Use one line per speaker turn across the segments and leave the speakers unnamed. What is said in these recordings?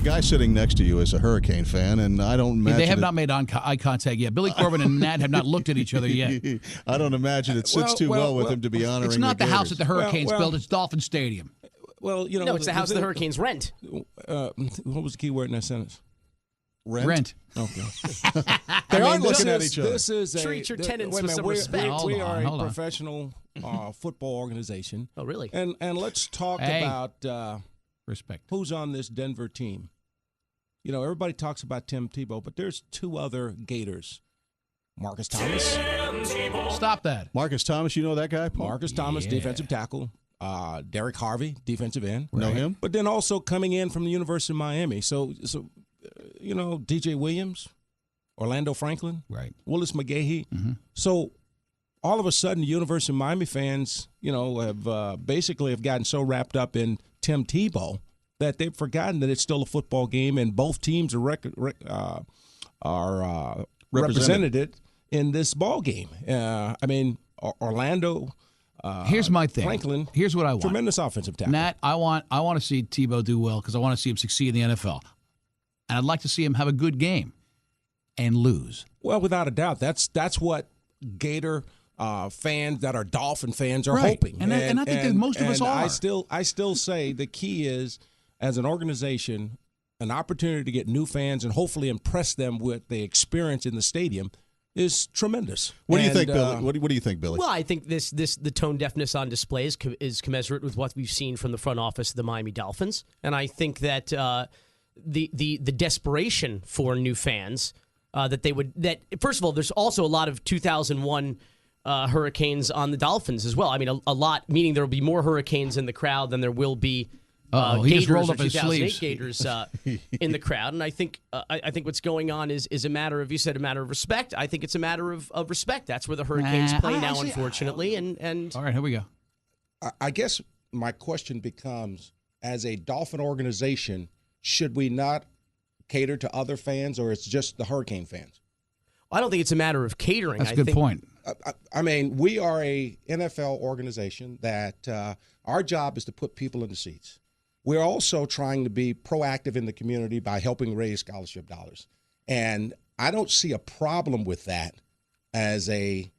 guy sitting next to you is a Hurricane fan, and I don't imagine
they have not made eye contact yet. Billy Corbin and Nat have not looked at each other yet.
I don't imagine it sits too well with him to be honoring.
It's not the house
Gators.
that the Hurricanes built. It's Dolphin Stadium.
Well,
no, it's the house the Hurricanes rent.
What was the key word in that sentence?
Rent.
Okay.
They aren't looking at each other.
This is
treat your tenants with some respect.
We are a professional football organization.
Oh, really?
And let's talk about
respect.
Who's on this Denver team? Everybody talks about Tim Tebow, but there's two other Gators. Marcus Thomas.
Stop that.
Marcus Thomas, you know that guy? Paul?
Marcus Thomas, defensive tackle. Derek Harvey, defensive end.
Know him?
But then also coming in from the University of Miami. So DJ Williams, Orlando Franklin,
right?
Willis McGahee.
Mm-hmm.
So all of a sudden, the University of Miami fans, have basically gotten so wrapped up in Tim Tebow that they've forgotten that it's still a football game, and both teams are represented in this ball game. Orlando.
Here's my thing.
Franklin.
Here's what I want.
Tremendous offensive tackle.
Nat, I want to see Tebow do well because I want to see him succeed in the NFL, and I'd like to see him have a good game and lose.
Well, without a doubt, that's what Gator fans that are Dolphin fans are hoping,
and I think that most of us are.
I still say the key is, as an organization, an opportunity to get new fans and hopefully impress them with the experience in the stadium is tremendous.
What do you think, Billy? What do you think, Billy?
Well, I think the tone deafness on display is commensurate with what we've seen from the front office of the Miami Dolphins, and I think that the desperation for new fans that first of all, there's also a lot of 2001 Hurricanes on the Dolphins as well. I mean, a lot, meaning there will be more Hurricanes in the crowd than there will be.
He
Gators
just rolled up
or
his
2008
sleeves.
Gators in the crowd, and I think what's going on is a matter of, you said, a matter of respect. I think it's a matter of respect. That's where the Hurricanes play now, unfortunately. And
all right, here we go.
I guess my question becomes, as a Dolphin organization, should we not cater to other fans, or it's just the Hurricane fans?
I don't think it's a matter of catering.
That's a good point.
I mean, we are a NFL organization that our job is to put people in the seats. We're also trying to be proactive in the community by helping raise scholarship dollars. And I don't see a problem with that as a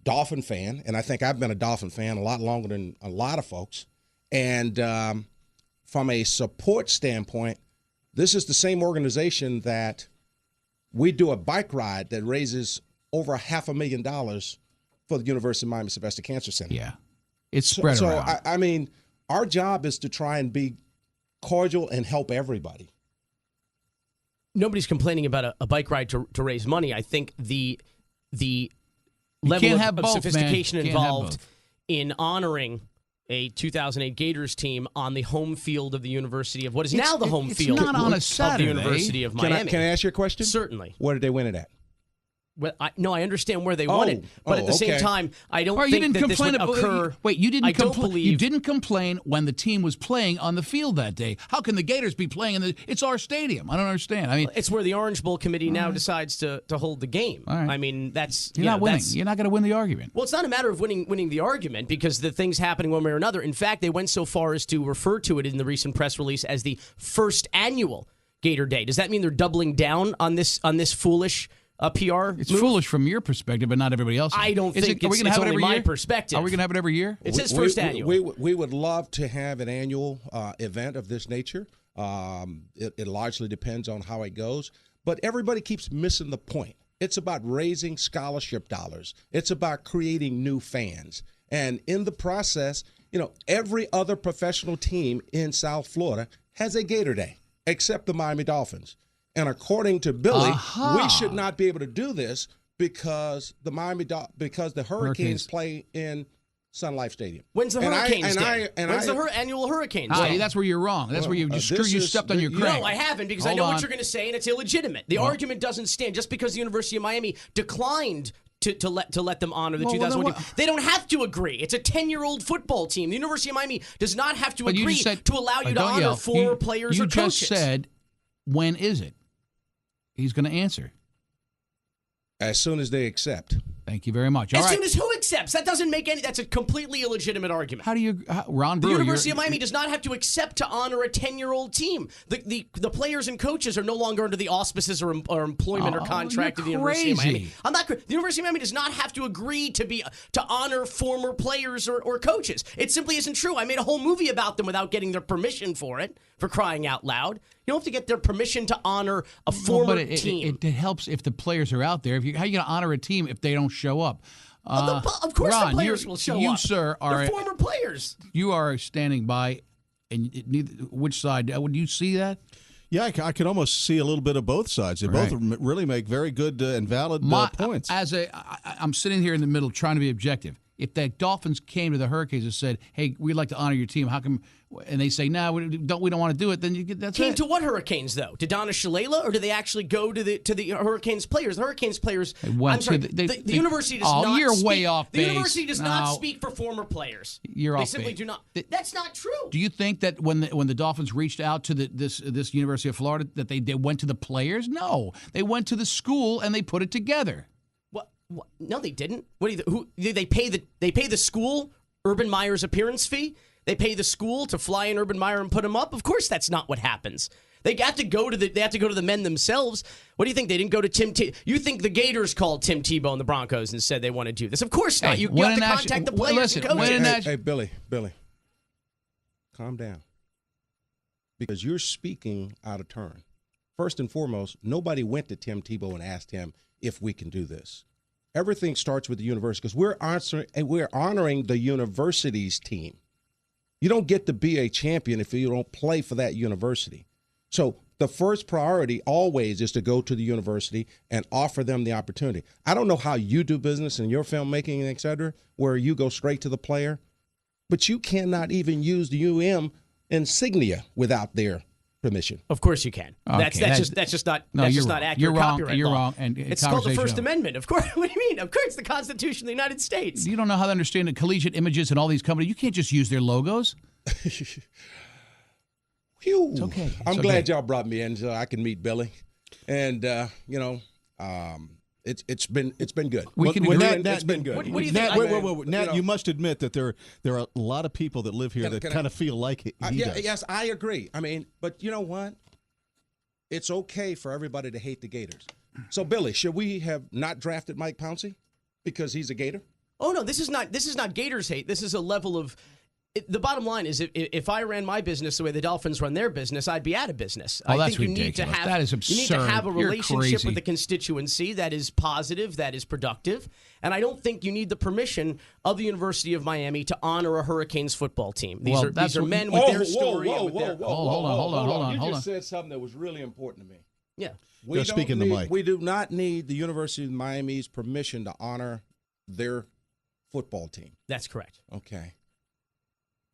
Dolphin fan. And I think I've been a Dolphin fan a lot longer than a lot of folks. And from a support standpoint, this is the same organization that we do a bike ride that raises over $500,000 for the University of Miami Sylvester Cancer Center.
Yeah. It's spread around.
So, I mean, our job is to try and be cordial and help everybody.
Nobody's complaining about a bike ride to raise money. I think the level of sophistication involved in honoring a 2008 Gators team on the home field of the University of what is now the home field
not on a Saturday.
of the University of Miami.
Can I ask you a question?
Certainly.
Where did they win it at?
Well, I understand where they won it, but at the same time, I don't
you
think
didn't
that
complain
this would occur.
Wait, you didn't
believe
you didn't complain when the team was playing on the field that day. How can the Gators be playing it's our stadium? I don't understand. I mean,
it's where the Orange Bowl committee now decides to hold the game.
Right.
I mean, that's
you're not winning. You're not going to win the argument.
Well, it's not a matter of winning the argument because the thing's happening one way or another. In fact, they went so far as to refer to it in the recent press release as the first annual Gator Day. Does that mean they're doubling down on this foolish PR?
It's
move?
Foolish from your perspective, but not everybody else's.
I don't think it's only my perspective.
Are we going to have it every year?
It says first annual.
We would love to have an annual event of this nature. It largely depends on how it goes. But everybody keeps missing the point. It's about raising scholarship dollars. It's about creating new fans. And in the process, every other professional team in South Florida has a Gator Day, except the Miami Dolphins. And according to Billy, we should not be able to do this because the Hurricanes play in Sun Life Stadium.
When's the Hurricanes Day? When's the annual Hurricanes Day?
That's where you're wrong. That's where you stepped on your crank.
No, I haven't because I know what you're going to say, and it's illegitimate. The argument doesn't stand just because the University of Miami declined to let them honor the 2001 team. They don't have to agree. It's a 10-year-old football team. The University of Miami does not have to agree to allow you to honor four players or coaches.
You just said, when is it? He's going to answer.
As soon as they accept.
Thank you very much.
As soon as who accepts? That doesn't make any. That's a completely illegitimate argument.
How do you, Ron
The
Brewer?
University of Miami does not have to accept to honor a 10-year-old team. The players and coaches are no longer under the auspices or employment or contract of the University of Miami. I'm not. The University of Miami does not have to agree to honor former players or coaches. It simply isn't true. I made a whole movie about them without getting their permission for it. For crying out loud, you don't have to get their permission to honor a former team.
It helps if the players are out there. How are you going to honor a team if they don't show up?
Of course,
Ron,
the players will show up.
You, sir,
They're former players.
You are standing by, and which side? Would you see that?
Yeah, I can almost see a little bit of both sides. They both really make very good and valid points.
I'm sitting here in the middle trying to be objective. If the Dolphins came to the Hurricanes and said, "Hey, we'd like to honor your team," how come? And they say, "No, we don't want to do it." Then that's
came
it.
to what Hurricanes though? To Donna Shalala, or did they actually go to the Hurricanes players? The Hurricanes players. The university does not.
You're
speak,
way off base.
The university does not speak for former players.
You're
they
off
simply
base.
do not. That's not true.
Do you think that when the Dolphins reached out to this University of Florida that they went to the players? No, they went to the school and they put it together.
What? No, they didn't. What? They pay the school Urban Meyer's appearance fee? They pay the school to fly in Urban Meyer and put him up? Of course that's not what happens. They have to go to the men themselves. What do you think? They didn't go to Tim Tebow? You think the Gators called Tim Tebow and the Broncos and said they want to do this? Of course not.
Hey,
you have to contact the players and coaches.
Hey, Billy, calm down. Because you're speaking out of turn. First and foremost, nobody went to Tim Tebow and asked him if we can do this. Everything starts with the university because we're honoring the university's team. You don't get to be a champion if you don't play for that university. So the first priority always is to go to the university and offer them the opportunity. I don't know how you do business in your filmmaking and et cetera, where you go straight to the player, but you cannot even use the UM insignia without their permission.
Of course you can.
Okay,
that's just not accurate.
You're wrong.
Copyright
You're
law.
wrong. And
it's called the First Amendment. Of course. What do you mean? Of course, the Constitution of the United States.
You don't know how to understand the Collegiate Images and all these companies. You can't just use their logos.
It's
okay.
I'm glad y'all brought me in so I can meet Billy, and it's been good. It's been good.
What do you think?
Wait. Nat, you must admit that there are a lot of people that live here that kind of feel like he does.
Yes, I agree. I mean, but you know what? It's okay for everybody to hate the Gators. So, Billy, should we have not drafted Mike Pouncey because he's a Gator?
Oh no, this is not Gators hate. This is a level of. The bottom line is, if I ran my business the way the Dolphins run their business, I'd be out of business.
Oh,
I
that's
think you
ridiculous.
need to have,
that is absurd.
You need to have a relationship
crazy.
with the constituency that is positive, that is productive, and I don't think you need the permission of the University of Miami to honor a Hurricanes football team. These are men with their story.
Hold on.
You just said something that was really important to me.
Yeah.
Go speak in the mic.
We do not need the University of Miami's permission to honor their football team.
That's correct.
Okay.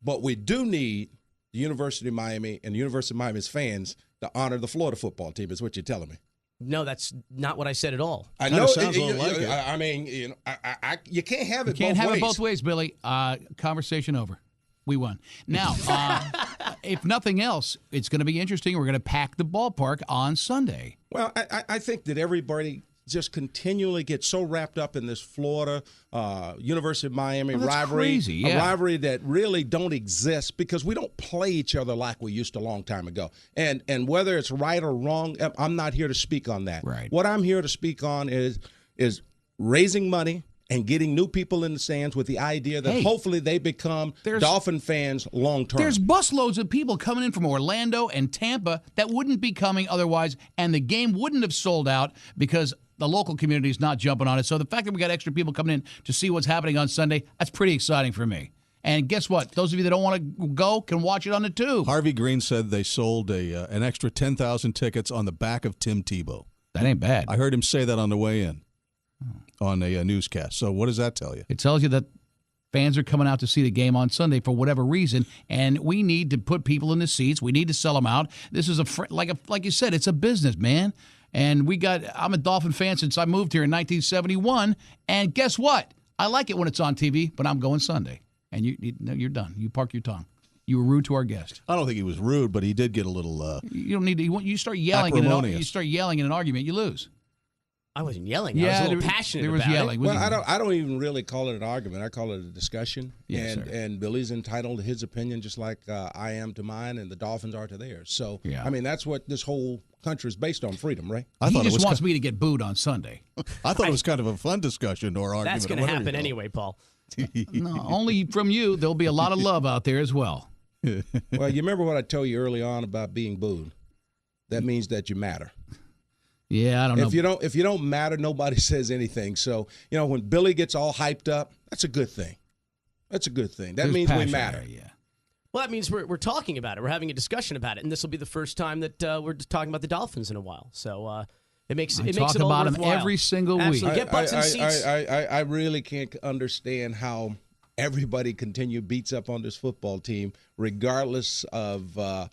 But we do need the University of Miami and the University of Miami's fans to honor the Florida football team, is what you're telling me.
No, that's not what I said at all.
I know.
Sounds a little like it.
I mean, you can't have it both ways.
You can't have it both ways, Billy. Conversation over. We won. Now, if nothing else, it's going to be interesting. We're going to pack the ballpark on Sunday.
Well, I think that everybody just continually gets so wrapped up in this Florida University of Miami rivalry,
crazy, yeah.
A rivalry that really don't exist because we don't play each other like we used to a long time ago. And whether it's right or wrong, I'm not here to speak on that.
Right.
What I'm here to speak on is raising money and getting new people in the stands with the idea that hopefully they become Dolphin fans long term.
There's busloads of people coming in from Orlando and Tampa that wouldn't be coming otherwise, and the game wouldn't have sold out because the local community is not jumping on it. So the fact that we got extra people coming in to see what's happening on Sunday, that's pretty exciting for me. And guess what? Those of you that don't want to go can watch it on the tube.
Harvey Green said they sold an extra 10,000 tickets on the back of Tim Tebow.
That ain't bad.
I heard him say that on the way in on a newscast. So what does that tell you?
It tells you that fans are coming out to see the game on Sunday for whatever reason, and we need to put people in the seats. We need to sell them out. This is like you said, it's a business, man. And I'm a Dolphin fan since I moved here in 1971, and guess what? I like it when it's on TV, but I'm going Sunday. And you're done. You park your tongue. You were rude to our guest.
I don't think he was rude, but he did get a little.
You don't need to. You start yelling. You start yelling in an argument, you lose.
I wasn't yelling. I was a little passionate
there was
about
yelling.
it.
Well, I don't even really call it an argument. I call it a discussion.
Yes, sir.
And Billy's entitled to his opinion just like I am to mine and the Dolphins are to theirs. So,
Yeah.
I mean, that's what this whole country is based on, freedom, right?
I
He
thought it
just
was
wants me to get booed on Sunday.
I thought it was kind of a fun discussion or argument.
That's going to happen anyway, Paul.
No, only from you. There'll be a lot of love out there as well.
Well, you remember what I told you early on about being booed? That means that you matter.
Yeah, I don't know.
If you don't matter, nobody says anything. So, when Billy gets all hyped up, that's a good thing. That's a good thing. That
There's
means we
passion
matter.
there, yeah.
Well, that means we're talking about it. We're having a discussion about it, and this will be the first time that we're just talking about the Dolphins in a while. So it makes it
talk
all
about them
worthwhile.
every single week.
Absolutely. Get butts in seats.
I really can't understand how everybody beats up on this football team, regardless of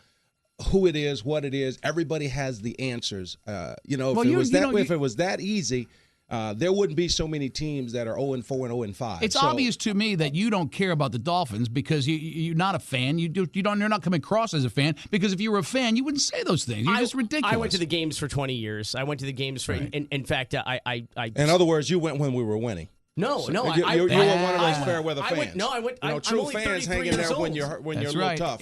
who it is, what it is. Everybody has the answers. If it was that easy, there wouldn't be so many teams that are 0-4 and 0-5.
It's obvious to me that you don't care about the Dolphins because you're not a fan. You're not coming across as a fan, because if you were a fan, you wouldn't say those things. You're just ridiculous.
I went to the games for 20 years. I went to the games for.
Right.
In fact, I.
In other words, you went when we were winning.
No.
You were one of those fair weather fans.
I went.
True
I'm only
fans
33
hanging there
years old.
when you're a
That's
little
right.
tough.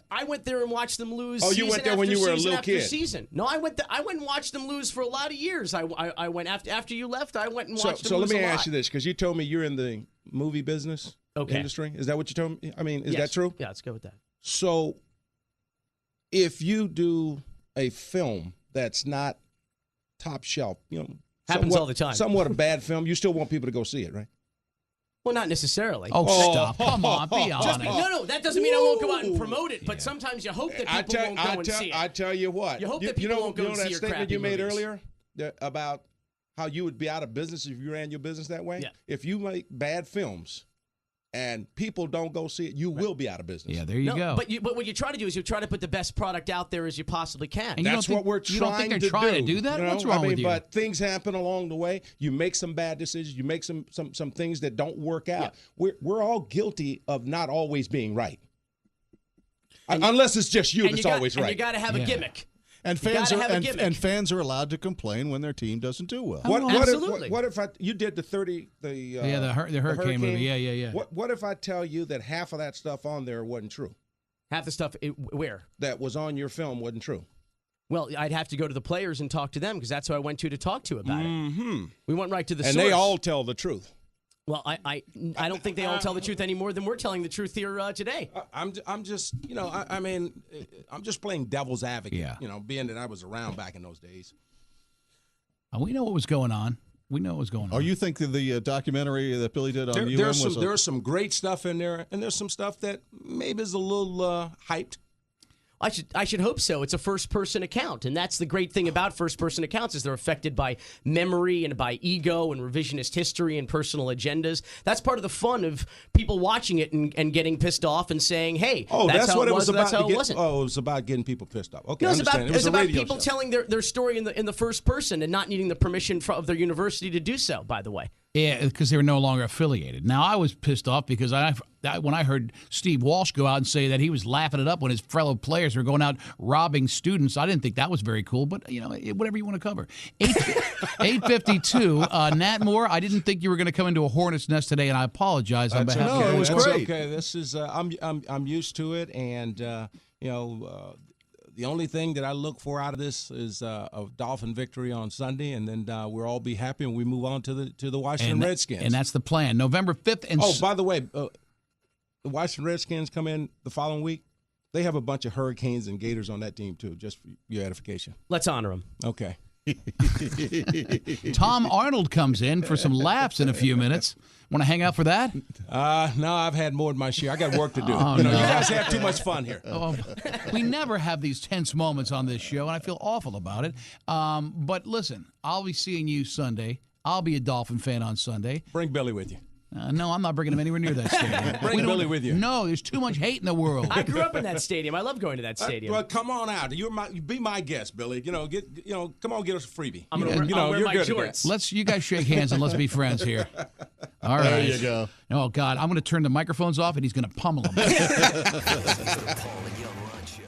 I went there and watched them lose.
Oh, you went there when you were a little kid.
Season. No, I went and watched them lose for a lot of years. I went after you left. I went and watched them
so
lose.
let me ask you this, because you told me you're in the movie business industry. Is that what you told me? I mean, is that true?
Yeah, let's go with that.
So, if you do a film that's not top shelf,
Happens all the time.
Somewhat a bad film, you still want people to go see it, right?
Well, not necessarily.
Stop. Come on, be honest.
No, that doesn't mean I won't go out and promote it. But sometimes you hope that people won't go and see it.
I tell you what.
You hope that people won't go and see
that
your
statement
crappy
you made
movies.
earlier about how you would be out of business if you ran your business that way?
Yeah.
If you make bad films and people don't go see it, you will be out of business.
Yeah, there you go.
But what you try to do is you try to put the best product out there as you possibly can.
And
That's what we're
you don't think
trying
they're
to
trying
do.
to do that? What's wrong with you?
But things happen along the way. You make some bad decisions. You make some things that don't work out.
Yeah.
We're all guilty of not always being right. Unless it's just you that's always right.
And you got to have a gimmick.
And fans are allowed to complain when their team doesn't do well.
Absolutely.
What if you did the
Hurricane movie. Yeah.
What if I tell you that half of that stuff on there wasn't true?
Half the stuff where?
That was on your film wasn't true.
Well, I'd have to go to the players and talk to them, because that's who I went to talk to about it. We went right to the source.
And they all tell the truth.
Well, I don't think they all tell the truth any more than we're telling the truth here today.
I'm just I'm just playing devil's advocate.
Yeah.
Being that I was around back in those days.
We know what was going on.
Oh, you think the documentary that Billy did on
there's some great stuff in there, and there's some stuff that maybe is a little hyped.
I should hope so. It's a first-person account, and that's the great thing about first-person accounts is they're affected by memory and by ego and revisionist history and personal agendas. That's part of the fun of people watching it and getting pissed off and saying, "Hey, that's what it was about." That's how it wasn't.
Oh, it was about getting people pissed off. Okay,
no,
it
was about
show.
people telling their story in the first person and not needing the permission of their university to do so. By the way.
Yeah, because they were no longer affiliated. Now, I was pissed off because when I heard Steve Walsh go out and say that he was laughing it up when his fellow players were going out robbing students, I didn't think that was very cool. But, whatever you want to cover. 8:52. Nat Moore, I didn't think you were going to come into a hornet's nest today, and I apologize on behalf of
it was
That's
great.
Okay, this is I'm used to it, and the only thing that I look for out of this is a Dolphin victory on Sunday, and then we'll all be happy, and we move on to the Washington Redskins.
And that's the plan. November 5th.
By the way, the Washington Redskins come in the following week. They have a bunch of Hurricanes and Gators on that team, too, just for your edification.
Let's honor them.
Okay.
Tom Arnold comes in for some laughs in a few minutes. Want to hang out for that?
No, I've had more than my share. I got work to do.
No.
You guys have too much fun here.
We never have these tense moments on this show, and I feel awful about it. But listen, I'll be seeing you Sunday. I'll be a Dolphin fan on Sunday.
Bring Billy with you.
No, I'm not bringing him anywhere near that stadium.
Bring Billy with you.
No, there's too much hate in the world.
I grew up in that stadium. I love going to that stadium.
Well, come on out. You be my guest, Billy. Come on, get us a freebie.
I'm gonna wear my jorts.
You guys shake hands and let's be friends here. All right.
There you go.
Oh God, I'm going to turn the microphones off and he's going to pummel them.
Paul and Young Run Show.